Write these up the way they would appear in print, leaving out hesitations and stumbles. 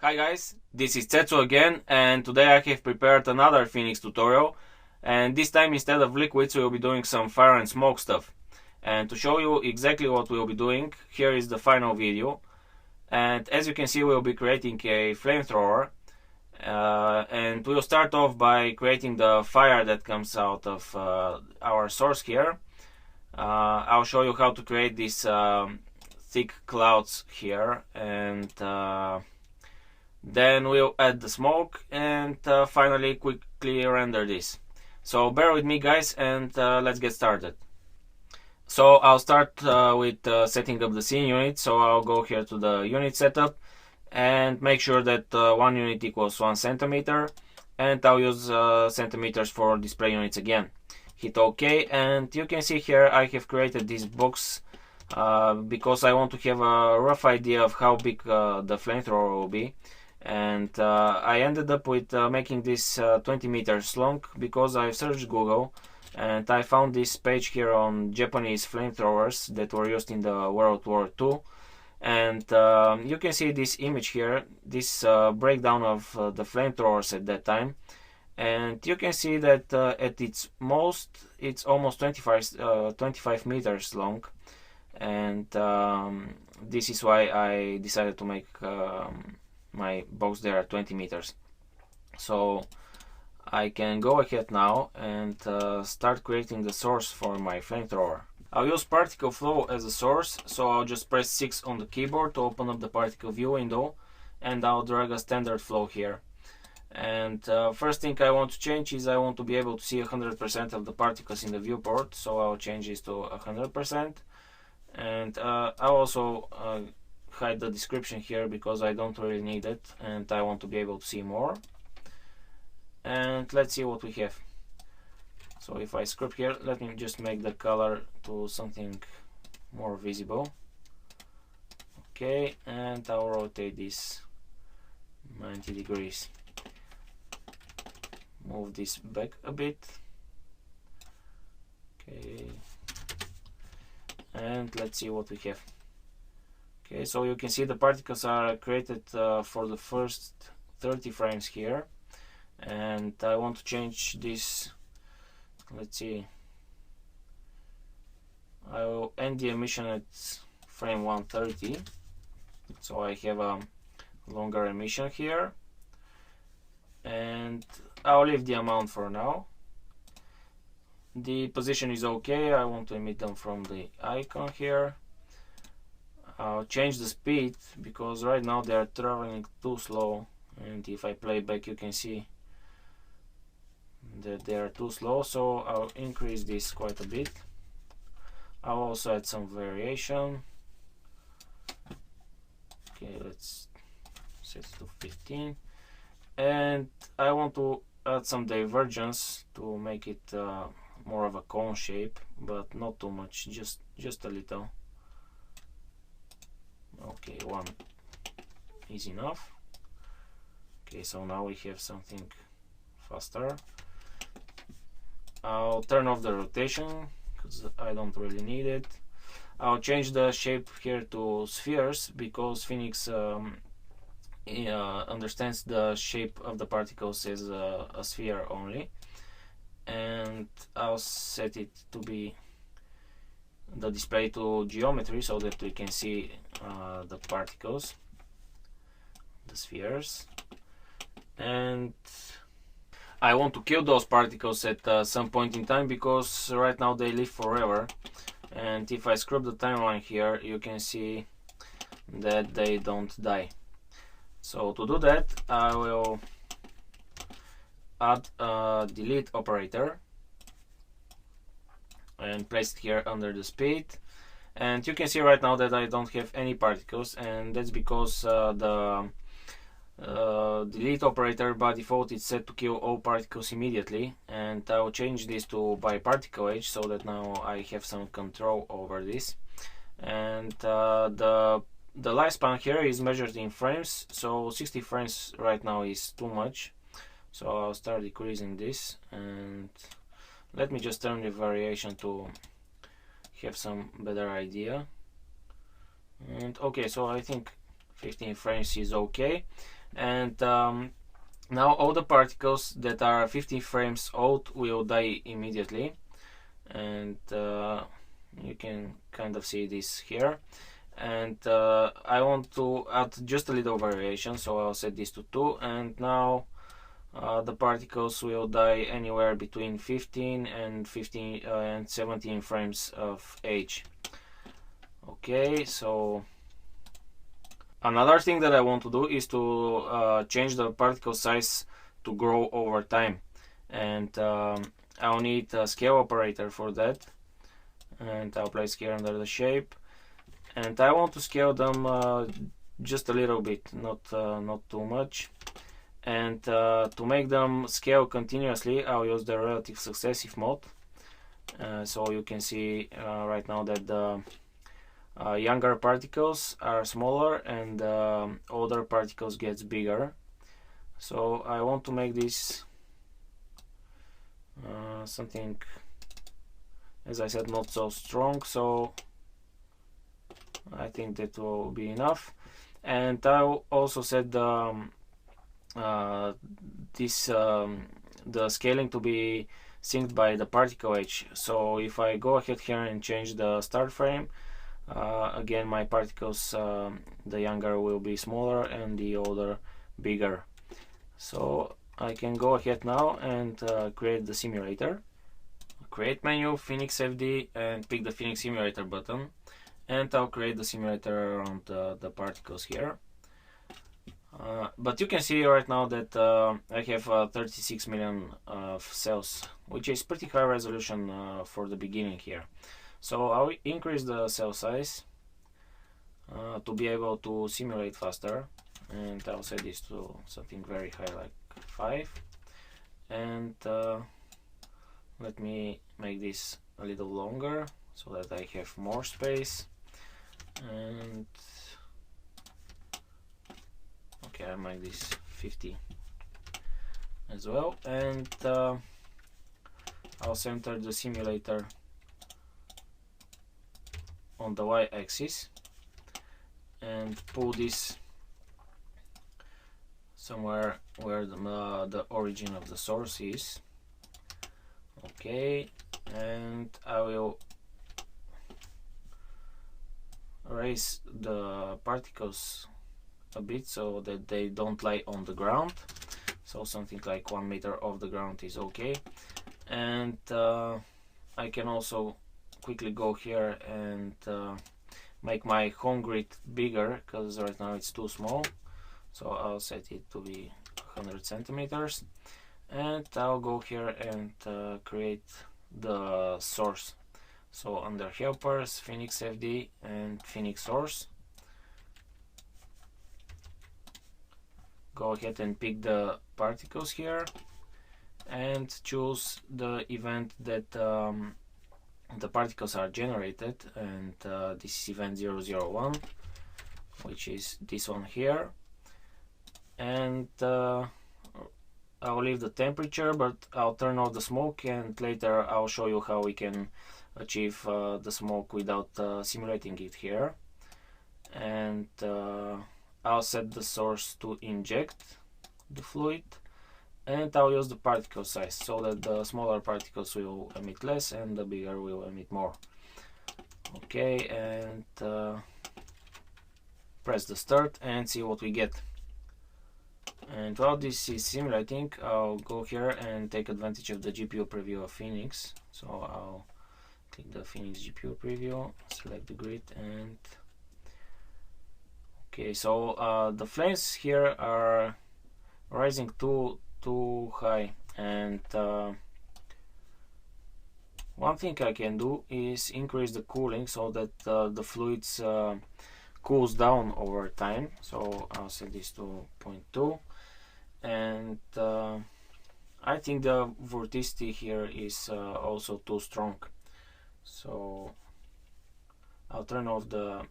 Hi guys, this is Tsvetan again, and today I have prepared another Phoenix tutorial, and this time instead of liquids we'll be doing some fire and smoke stuff. And to show you exactly what we'll be doing, here is the final video. And as you can see, we'll be creating a flamethrower, and we'll start off by creating the fire that comes out of our source here. I'll show you how to create these thick clouds here, and then we'll add the smoke and finally quickly render this. So bear with me guys, and let's get started. So I'll start with setting up the scene unit. So I'll go here to the unit setup and make sure that 1 unit equals 1 centimeter, and I'll use centimeters for display units again. Hit OK, and you can see here I have created this box because I want to have a rough idea of how big the flamethrower will be. And I ended up with making this 20 meters long because I searched Google and I found this page here on Japanese flamethrowers that were used in the World War II. And you can see this image here, this breakdown of the flamethrowers at that time. And you can see that at its most it's almost 25 meters long. And this is why I decided to make my box there at 20 meters. So I can go ahead now and start creating the source for my flamethrower. I'll use particle flow as a source, so I'll just press 6 on the keyboard to open up the particle view window, and I'll drag a standard flow here. And first thing I want to change is I want to be able to see 100% of the particles in the viewport, so I'll change this to 100%. And I'll also hide the description here because I don't really need it and I want to be able to see more. And let's see what we have. So if I script here, let me just make the color to something more visible. Okay, and I'll rotate this 90 degrees. Move this back a bit. Okay, and let's see what we have. Okay, so you can see the particles are created for the first 30 frames here, and I want to change this. Let's see, I will end the emission at frame 130, so I have a longer emission here, and I'll leave the amount for now. The position is okay. I want to emit them from the icon here. I'll change the speed because right now they are traveling too slow, and if I play back you can see that they are too slow, so I'll increase this quite a bit. I'll also add some variation. Okay, let's set it to 15, and I want to add some divergence to make it more of a cone shape, but not too much, just a little. Okay, 1 is enough. Okay, so now we have something faster. I'll turn off the rotation because I don't really need it. I'll change the shape here to spheres because Phoenix understands the shape of the particles as a sphere only. And I'll set it to be the display to geometry so that we can see the particles, the spheres. And I want to kill those particles at some point in time because right now they live forever, and if I scrub the timeline here you can see that they don't die. So to do that I will add a delete operator and place it here under the speed, and you can see right now that I don't have any particles, and that's because the delete operator by default is set to kill all particles immediately, and I will change this to by particle age so that now I have some control over this. And the lifespan here is measured in frames, so 60 frames right now is too much, so I'll start decreasing this. And let me just turn the variation to have some better idea. And okay, so I think 15 frames is okay. And now all the particles that are 15 frames old will die immediately, and you can kind of see this here. And I want to add just a little variation, so I'll set this to 2, and now the particles will die anywhere between 15 and 17 frames of age. Okay, so another thing that I want to do is to change the particle size to grow over time, and I'll need a scale operator for that, and I'll place here under the shape, and I want to scale them just a little bit, not too much. And to make them scale continuously, I'll use the relative successive mode. So you can see right now that the younger particles are smaller and older particles gets bigger. So I want to make this something, as I said, not so strong, so I think that will be enough. And I'll also set the the scaling to be synced by the particle age. So if I go ahead here and change the start frame, again my particles, the younger will be smaller and the older bigger. So I can go ahead now and create the simulator. Create menu, Phoenix FD, and pick the Phoenix Simulator button, and I'll create the simulator around the particles here. But you can see right now that I have 36 million cells, which is pretty high resolution for the beginning here. So I'll increase the cell size to be able to simulate faster, and I'll set this to something very high, like 5. And let me make this a little longer so that I have more space. And okay, I make this 50 as well, and I'll center the simulator on the y-axis and pull this somewhere where the origin of the source is. Okay, and I will raise the particles a bit so that they don't lie on the ground. So something like 1 meter off the ground is okay. And I can also quickly go here and make my home grid bigger, because right now it's too small. So I'll set it to be 100 centimeters, and I'll go here and create the source. So under helpers, Phoenix FD and Phoenix source, go ahead and pick the particles here and choose the event that the particles are generated, and this is event 001, which is this one here. And I'll leave the temperature, but I'll turn off the smoke, and later I'll show you how we can achieve the smoke without simulating it here. And I'll set the source to inject the fluid, and I'll use the particle size so that the smaller particles will emit less and the bigger will emit more. Okay, and press the start and see what we get. And while this is simulating, I'll go here and take advantage of the GPU preview of Phoenix. So I'll click the Phoenix GPU preview, select the grid, and okay, so the flames here are rising too high, and one thing I can do is increase the cooling so that the fluids cools down over time. So I'll set this to 0.2, and I think the vorticity here is also too strong, so I'll turn off the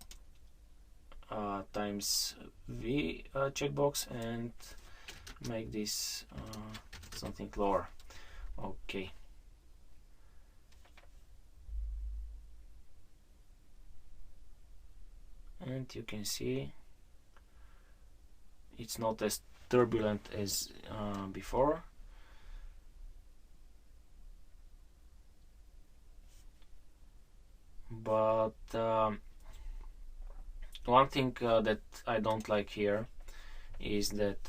times V checkbox and make this something lower. Okay, and you can see it's not as turbulent as before. But one thing that I don't like here is that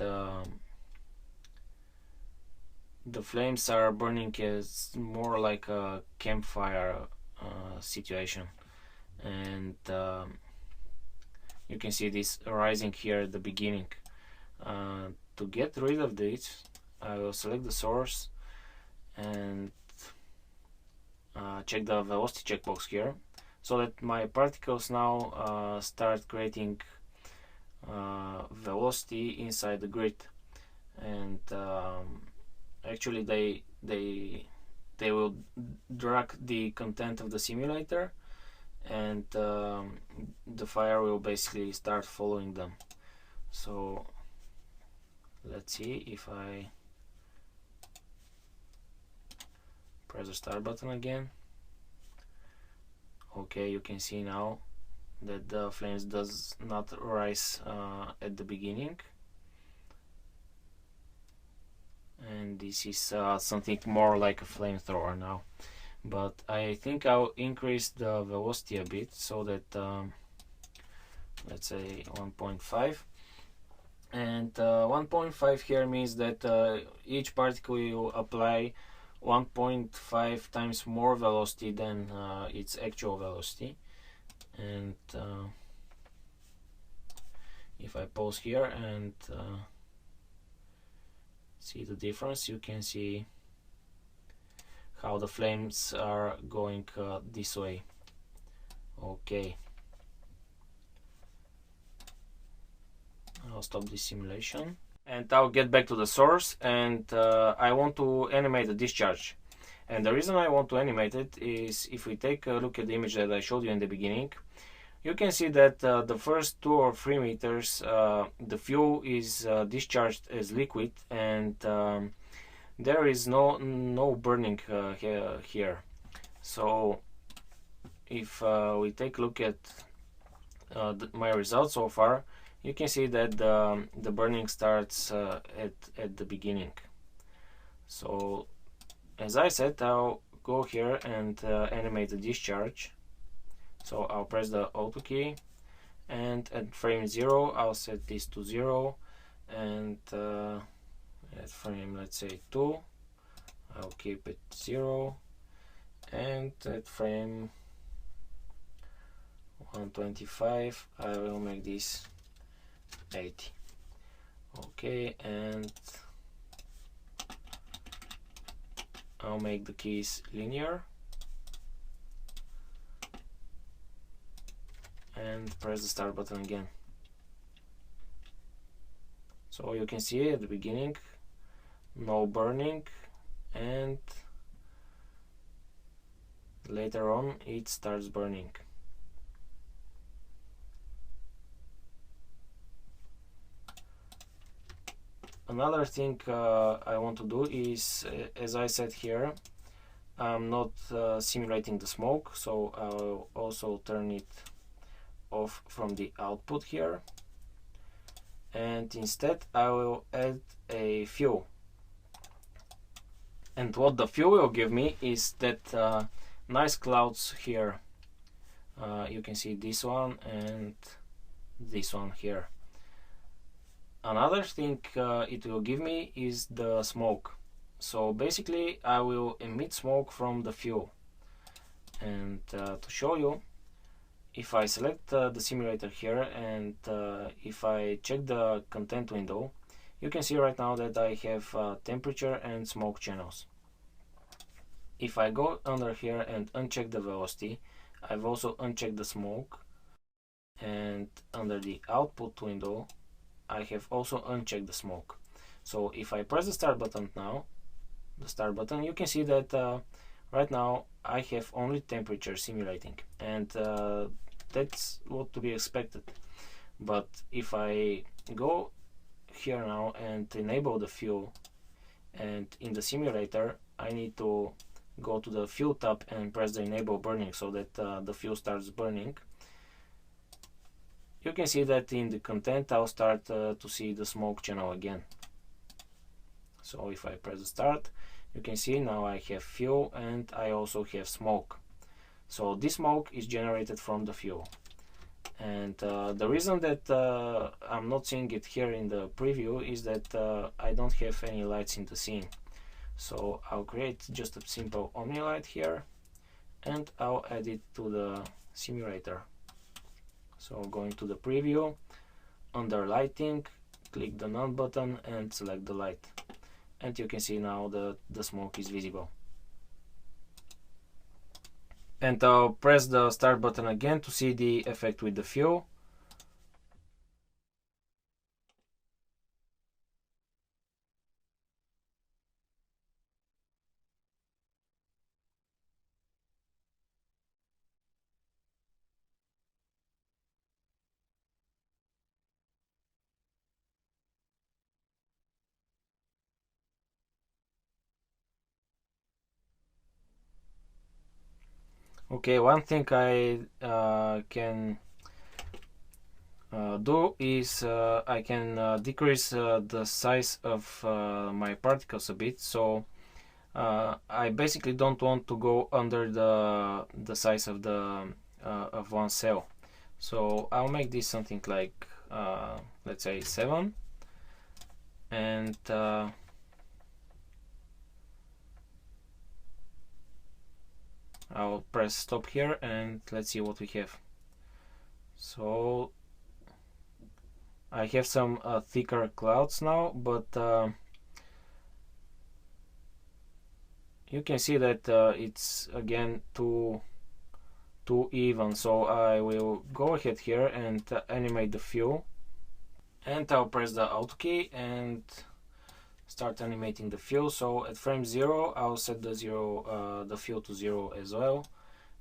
the flames are burning as more like a campfire situation, and you can see this rising here at the beginning. To get rid of this, I will select the source and check the velocity checkbox here, so that my particles now start creating velocity inside the grid, and actually they will drag the content of the simulator, and the fire will basically start following them. So let's see if I press the start button again. Okay, you can see now that the flames does not rise at the beginning, and this is something more like a flamethrower now. But I think I'll increase the velocity a bit, so that let's say 1.5, and 1.5 here means that each particle will apply 1.5 times more velocity than its actual velocity. And if I pause here and see the difference, you can see how the flames are going this way. Okay, I'll stop this simulation and I'll get back to the source, and I want to animate the discharge. And the reason I want to animate it is, if we take a look at the image that I showed you in the beginning, you can see that the first 2 or 3 meters the fuel is discharged as liquid, and there is no burning here. So if we take a look at my results so far, you can see that the burning starts at the beginning. So as I said, I'll go here and animate the discharge. So I'll press the auto key, and at frame 0 I'll set this to 0, and at frame, let's say 2, I'll keep it 0, and at frame 125 I will make this 80. Okay, and I'll make the keys linear and press the start button again. So you can see at the beginning no burning, and later on it starts burning. Another thing I want to do is, as I said here, I'm not simulating the smoke, so I'll also turn it off from the output here, and instead I will add a fuel. And what the fuel will give me is that nice clouds here. You can see this one and this one here. Another thing it will give me is the smoke. So basically I will emit smoke from the fuel. And to show you, if I select the simulator here and if I check the content window, you can see right now that I have temperature and smoke channels. If I go under here and uncheck the velocity, I've also unchecked the smoke, and under the output window I have also unchecked the smoke. So if I press the start button now, you can see that right now I have only temperature simulating, and that's what to be expected. But if I go here now and enable the fuel, and in the simulator I need to go to the fuel tab and press the enable burning so that the fuel starts burning, you can see that in the content I'll start to see the smoke channel again. So if I press the start, you can see now I have fuel and I also have smoke. So this smoke is generated from the fuel. And the reason that I'm not seeing it here in the preview is that I don't have any lights in the scene. So I'll create just a simple omni light here and I'll add it to the simulator. So going to the preview, under lighting, click the none button and select the light. And you can see now the smoke is visible. And I'll press the start button again to see the effect with the fuel. Okay, one thing I can do is I can decrease the size of my particles a bit. So I basically don't want to go under the size of the of one cell. So I'll make this something like let's say 7, and I'll press stop here and let's see what we have. So I have some thicker clouds now, but you can see that it's again too even. So I will go ahead here and animate the fuel, and I'll press the Alt key and start animating the fuel. So at frame 0 I'll set the fuel to 0 as well,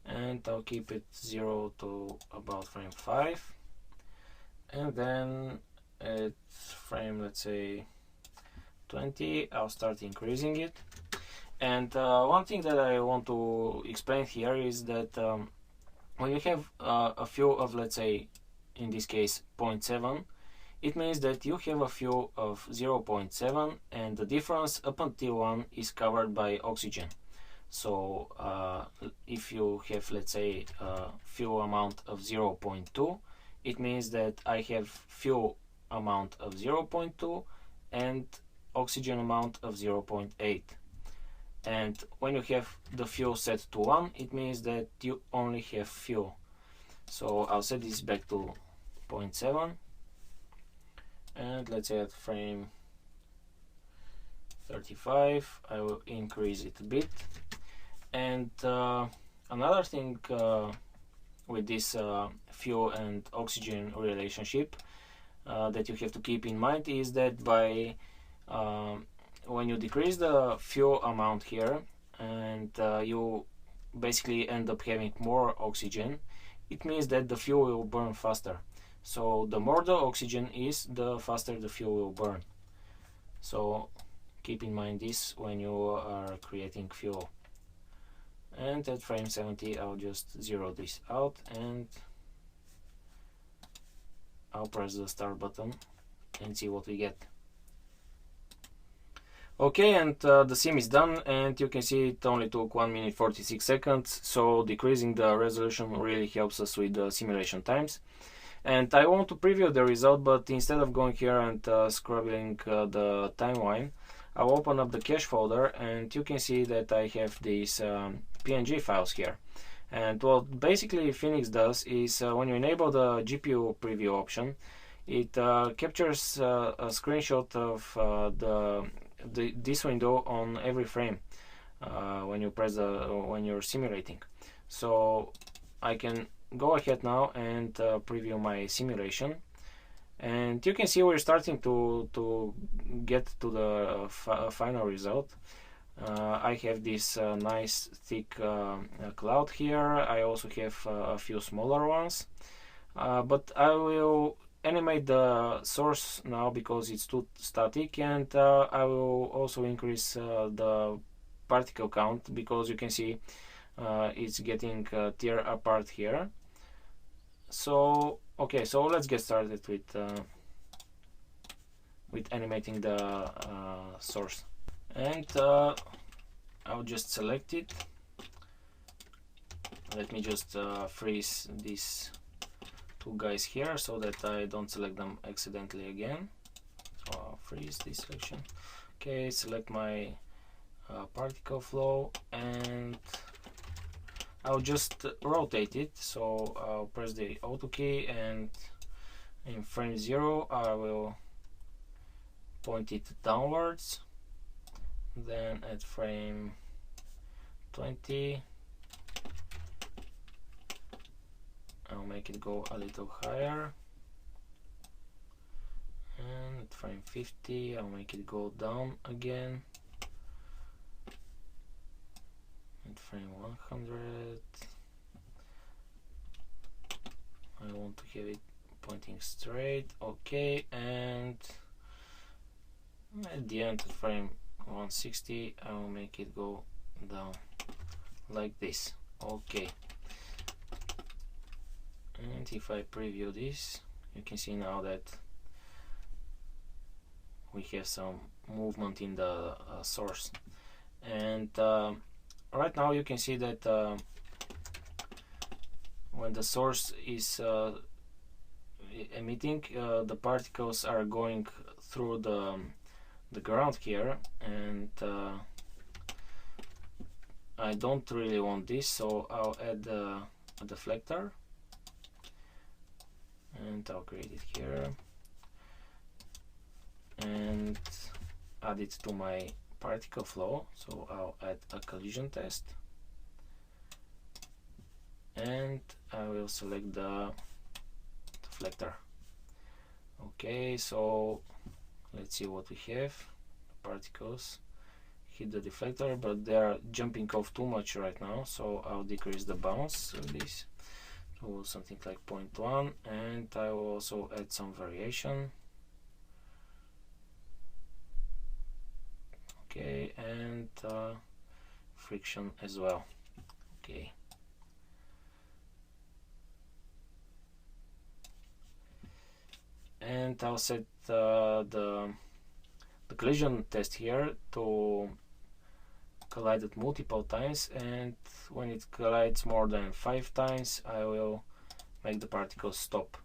and I'll keep it 0 to about frame 5, and then at frame, let's say 20, I'll start increasing it. And one thing that I want to explain here is that when you have a fuel of, let's say in this case 0.7, it means that you have a fuel of 0.7 and the difference up until 1 is covered by oxygen. So if you have, let's say, a fuel amount of 0.2, it means that I have fuel amount of 0.2 and oxygen amount of 0.8. And when you have the fuel set to 1, it means that you only have fuel. So I'll set this back to 0.7, and let's say at frame 35 I will increase it a bit. And another thing with this fuel and oxygen relationship that you have to keep in mind is that by when you decrease the fuel amount here and you basically end up having more oxygen, it means that the fuel will burn faster. So the more the oxygen is, the faster the fuel will burn. So keep in mind this when you are creating fuel. And at frame 70 I'll just zero this out and I'll press the start button and see what we get. Okay, and the sim is done, and you can see it only took 1 minute 46 seconds, so decreasing the resolution really helps us with the simulation times. And I want to preview the result, but instead of going here and scrubbing the timeline, I'll open up the cache folder, and you can see that I have these PNG files here. And what basically Phoenix does is when you enable the GPU preview option, it captures a screenshot of this window on every frame when you press when you're simulating. So I can go ahead now and preview my simulation, and you can see we're starting to get to the final result. I have this nice thick cloud here. I also have a few smaller ones, but I will animate the source now because it's too static, and I will also increase the particle count because you can see it's getting tear apart here. So okay, so let's get started with animating the source, and I'll just select it. Let me just freeze these two guys here so that I don't select them accidentally again. So I'll freeze this selection. Okay, select my particle flow, and I'll just rotate it. So I'll press the auto key, and in frame 0 I will point it downwards. Then at frame 20 I'll make it go a little higher, and at frame 50 I'll make it go down again. At frame 100 I want to have it pointing straight. Okay, and at the end at frame 160 I will make it go down like this. Okay, and if I preview this, you can see now that we have some movement in the source. And right now you can see that when the source is emitting, the particles are going through the ground here, and I don't really want this, so I'll add a deflector, and I'll create it here and add it to my particle flow. So I'll add a collision test, and I will select the deflector. Okay, so let's see what we have. Particles hit the deflector, but they are jumping off too much right now, so I'll decrease the bounce of this to something like 0.1, and I will also add some variation. Okay, and friction as well. Okay, and I'll set the collision test here to collide it multiple times, and when it collides more than 5 times I will make the particles stop.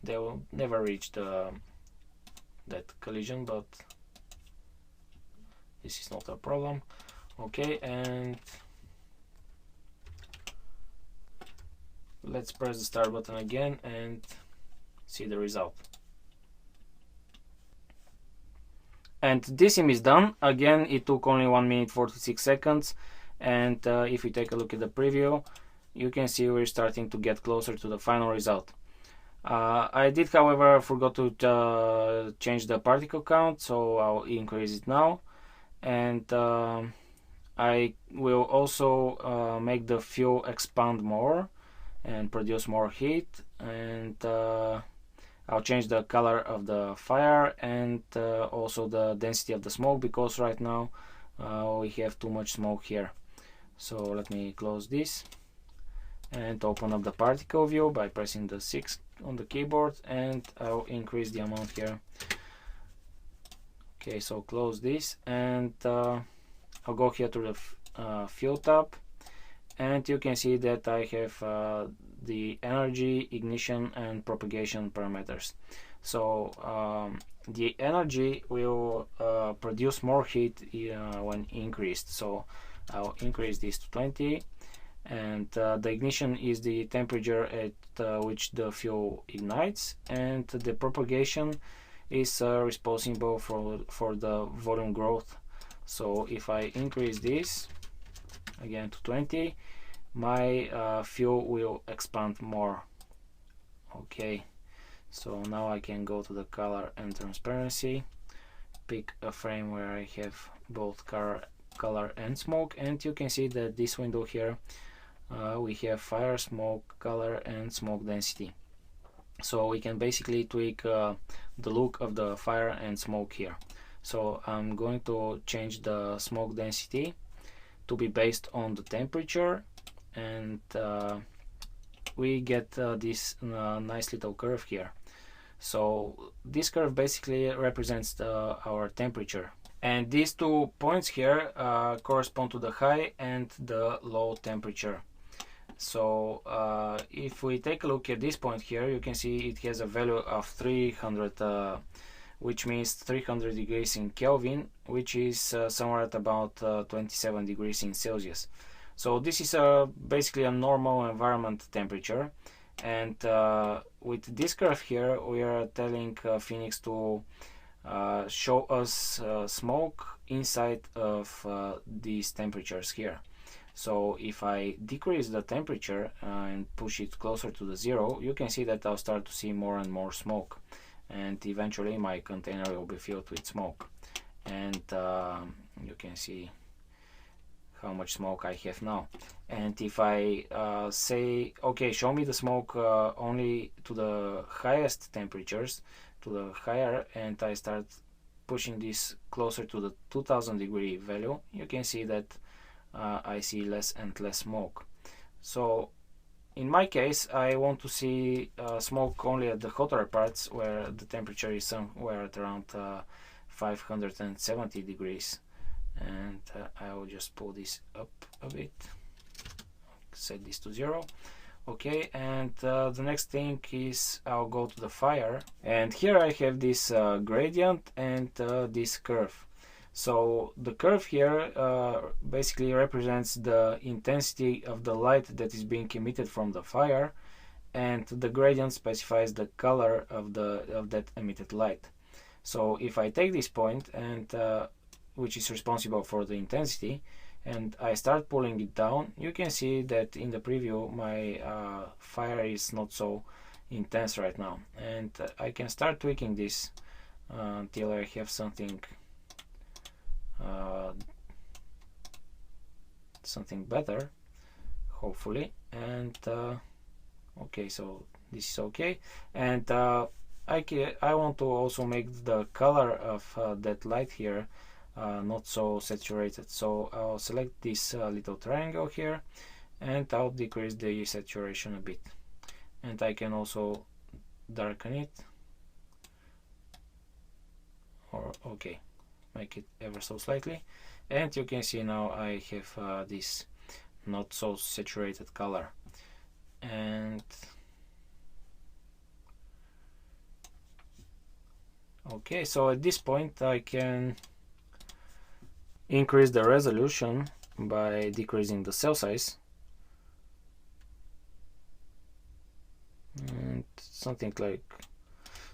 They will never reach that collision, but this is not a problem. Okay, and let's press the start button again and see the result. And this sim is done. Again, it took only 1 minute 46 seconds, and if we take a look at the preview, you can see we're starting to get closer to the final result. I did, however, forgot to change the particle count, so I'll increase it now, and I will also make the fuel expand more and produce more heat, and I'll change the color of the fire and also the density of the smoke, because right now we have too much smoke here. So let me close this and open up the particle view by pressing the 6 on the keyboard, and I'll increase the amount here. Okay, so close this, and I'll go here to the fuel tab, and you can see that I have the energy, ignition and propagation parameters. So the energy will produce more heat when increased, so I'll increase this to 20, and the ignition is the temperature at which the fuel ignites, and the propagation is responsible for the volume growth. So if I increase this again to 20, my fuel will expand more. Okay, so now I can go to the color and transparency, pick a frame where I have both color and smoke, and you can see that this window here we have fire, smoke, color and smoke density. So we can basically tweak the look of the fire and smoke here. So I'm going to change the smoke density to be based on the temperature, and we get this nice little curve here. So this curve basically represents our temperature, and these 2 points here correspond to the high and the low temperature. So if we take a look at this point here, you can see it has a value of 300, which means 300 degrees in Kelvin, which is somewhere at about 27 degrees in Celsius. So this is basically a normal environment temperature, and with this curve here we are telling Phoenix to show us smoke inside of these temperatures here. So if I decrease the temperature and push it closer to the 0, you can see that I'll start to see more and more smoke, and eventually my container will be filled with smoke. And you can see how much smoke I have now. And if I say, okay, show me the smoke only to the highest temperatures, to the higher, and I start pushing this closer to the 2000 degree value, you can see that I see less and less smoke. So in my case, I want to see smoke only at the hotter parts where the temperature is somewhere at around 570 degrees. And I will just pull this up a bit, set this to 0. Okay, and the next thing is I'll go to the fire, and here I have this gradient and this curve. So the curve here basically represents the intensity of the light that is being emitted from the fire, and the gradient specifies the color of that emitted light. So if I take this point, and which is responsible for the intensity, and I start pulling it down, you can see that in the preview my fire is not so intense right now, and I can start tweaking this until I have something better, hopefully. And okay, so this is okay, and I want to also make the color of that light here not so saturated. So I'll select this little triangle here, and I'll decrease the saturation a bit, and I can also darken it, or okay, make it ever so slightly, and you can see now I have this not so saturated color. And okay, so at this point I can increase the resolution by decreasing the cell size, and something like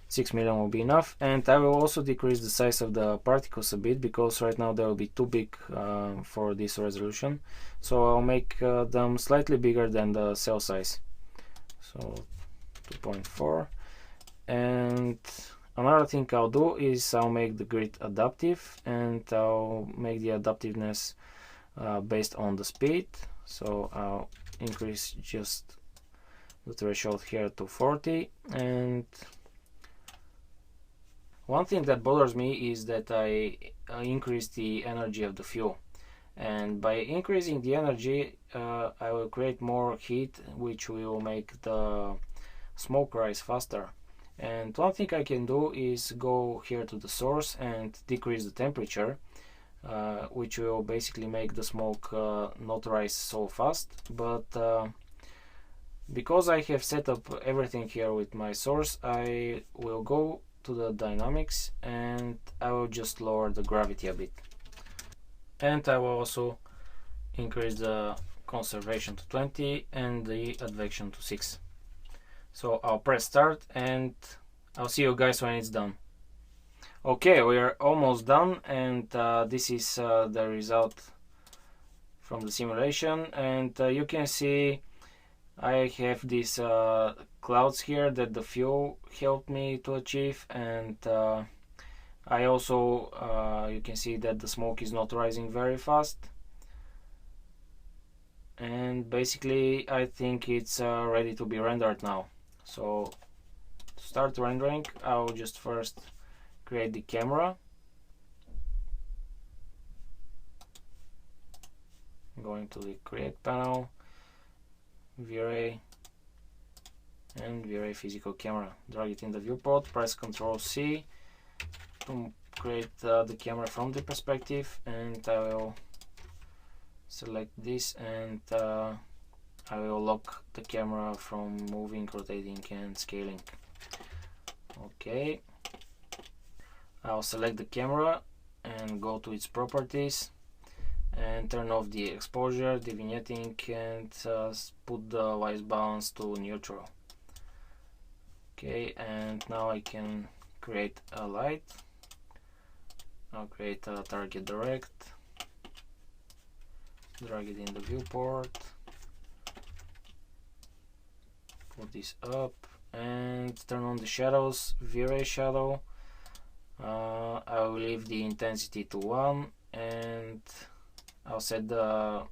6 million will be enough. And I will also decrease the size of the particles a bit, because right now they will be too big for this resolution. So I'll make them slightly bigger than the cell size, so 2.4. And another thing I'll do is I'll make the grid adaptive, and I'll make the adaptiveness based on the speed. So I'll increase just the threshold here to 40. And one thing that bothers me is that I increase the energy of the fuel, and by increasing the energy I will create more heat, which will make the smoke rise faster. And one thing I can do is go here to the source and decrease the temperature, which will basically make the smoke not rise so fast. But because I have set up everything here with my source, I will go to the dynamics, and I will just lower the gravity a bit, and I will also increase the conservation to 20 and the advection to 6. So I'll press start, and I'll see you guys when it's done. Okay, we are almost done, and this is the result from the simulation. And you can see I have these clouds here that the fuel helped me to achieve, and I also you can see that the smoke is not rising very fast. And basically I think it's ready to be rendered now. So to start rendering, I'll just first create the camera. I'm going to the create panel, V-Ray, and V-Ray physical camera. Drag it in the viewport, press Ctrl C to create the camera from the perspective, and I will select this, and I will lock the camera from moving, rotating and scaling. Okay, I'll select the camera and go to its properties and turn off the exposure, the vignetting, and put the white balance to neutral. Okay, and now I can create a light. I'll create a target direct, drag it in the viewport, put this up, and turn on the shadows. V-Ray shadow, I will leave the intensity to 1, and I'll set the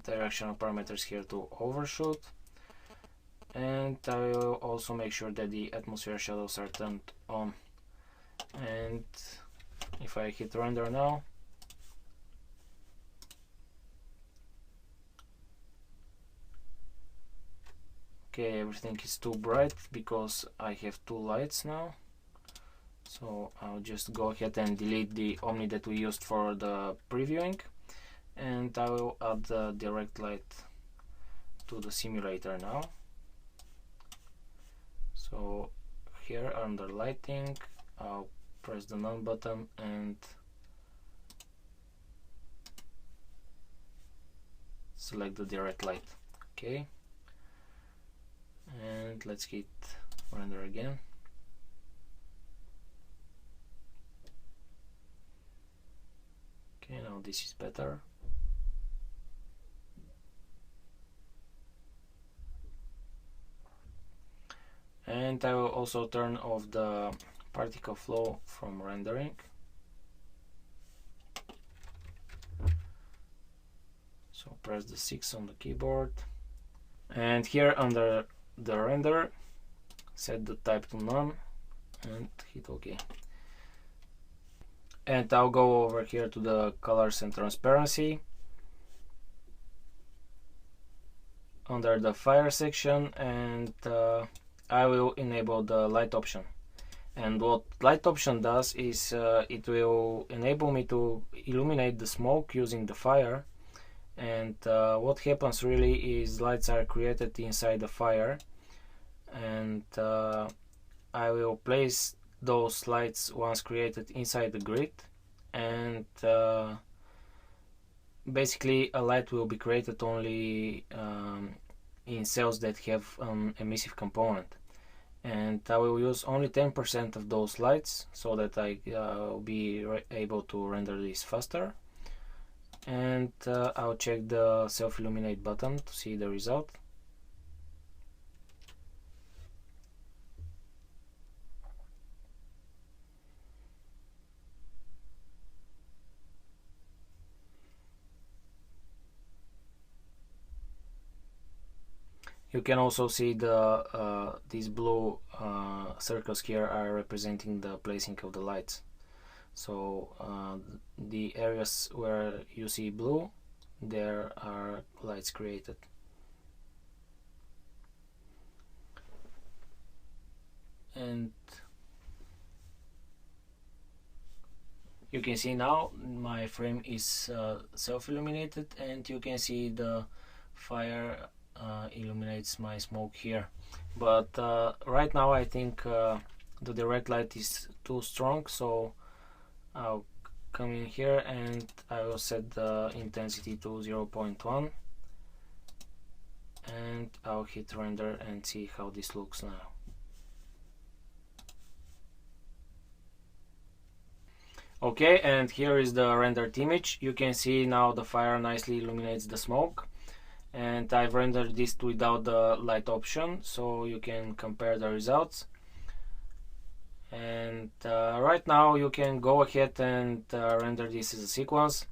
directional parameters here to overshoot, and I will also make sure that the atmosphere shadows are turned on. And if I hit render now, okay, everything is too bright because I have two lights now. So I'll just go ahead and delete the Omni that we used for the previewing, and I will add the direct light to the simulator now. So here under lighting, I'll press the none button and select the direct light. Okay, and let's hit render again. Okay, now this is better. And I will also turn off the particle flow from rendering. So press the 6 on the keyboard, and here under the render, set the type to none and hit OK. And I'll go over here to the colors and transparency under the fire section, and I will enable the light option. And what light option does is it will enable me to illuminate the smoke using the fire. And what happens really is lights are created inside the fire, and I will place those lights once created inside the grid, and basically a light will be created only in cells that have an emissive component, and I will use only 10% of those lights so that I will be able to render this faster. And I'll check the self-illuminate button to see the result. You can also see the these blue circles here are representing the placing of the lights. So the areas where you see blue, there are lights created. And you can see now my frame is self-illuminated, and you can see the fire illuminates my smoke here. But right now I think the direct light is too strong, so I'll come in here and I will set the intensity to 0.1, and I'll hit render and see how this looks now. Okay, and here is the rendered image. You can see now the fire nicely illuminates the smoke, and I've rendered this without the light option, so you can compare the results. And right now you can go ahead and render this as a sequence.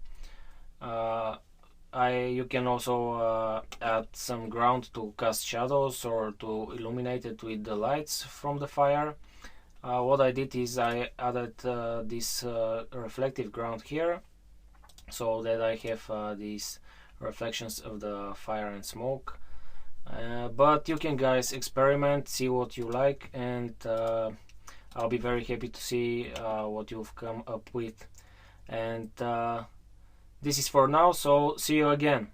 You can also add some ground to cast shadows or to illuminate it with the lights from the fire. What I did is I added this reflective ground here, so that I have this reflections of the fire and smoke. But you can guys experiment, see what you like, and I'll be very happy to see what you've come up with. And this is for now, so see you again.